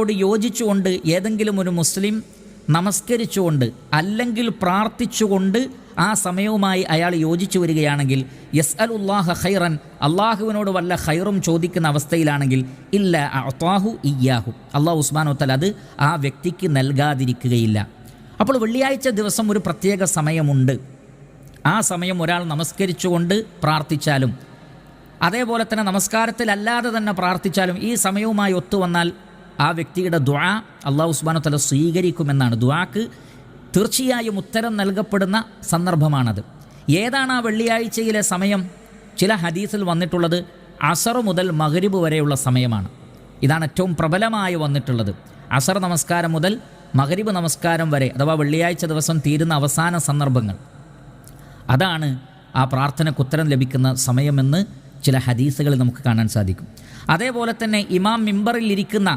ോട് യോജിച്ചുകൊണ്ട് ഏതെങ്കിലും ഒരു മുസ്ലിം നമസ്കരിച്ചുകൊണ്ട് അല്ലെങ്കിൽ പ്രാർത്ഥിച്ചുകൊണ്ട് ആ സമയവുമായി അയാൾ യോജിച്ചു വരികയാണെങ്കിൽ യസ്അലുല്ലാഹ ഖൈറൻ, അള്ളാഹുവിനോട് വല്ല ഖൈറും ചോദിക്കുന്ന അവസ്ഥയിലാണെങ്കിൽ ഇല്ല അഅ്താഹു ഇയ്യാഹു, അള്ളാഹു സുബ്ഹാനഹു വതആല അത് ആ വ്യക്തിക്ക് നൽകാതിരിക്കുകയില്ല. അപ്പോൾ വെള്ളിയാഴ്ച ദിവസം ഒരു പ്രത്യേക സമയമുണ്ട്. ആ സമയം ഒരാൾ നമസ്കരിച്ചുകൊണ്ട് പ്രാർത്ഥിച്ചാലും അതേപോലെ തന്നെ നമസ്കാരത്തിലല്ലാതെ തന്നെ പ്രാർത്ഥിച്ചാലും ഈ സമയവുമായി ഒത്തുവന്നാൽ ആ വ്യക്തിയുടെ ദുആ അല്ലാഹു സുബ്ഹാനഹു വതആല സ്വീകരിക്കുമെന്നാണ്. ദുആക്ക് തീർച്ചയായും ഉത്തരം നൽകപ്പെടുന്ന സന്ദർഭമാണത്. ഏതാണ് ആ വെള്ളിയാഴ്ചയിലെ സമയം? ചില ഹദീസിൽ വന്നിട്ടുള്ളത് അസർ മുതൽ മഗ്രിബ് വരെയുള്ള സമയമാണ്. ഇതാണ് ഏറ്റവും പ്രബലമായി വന്നിട്ടുള്ളത്. അസർ നമസ്കാരം മുതൽ മഗ്രിബ് നമസ്കാരം വരെ, അഥവാ വെള്ളിയാഴ്ച ദിവസം തീരുന്ന അവസാന സന്ദർഭങ്ങൾ, അതാണ് ആ പ്രാർത്ഥനയ്ക്ക് ഉത്തരം ലഭിക്കുന്ന സമയമെന്ന് ചില ഹദീസുകളിൽ നമുക്ക് കാണാൻ സാധിക്കും. അതേപോലെ തന്നെ ഇമാം മിമ്പറിൽ ഇരിക്കുന്ന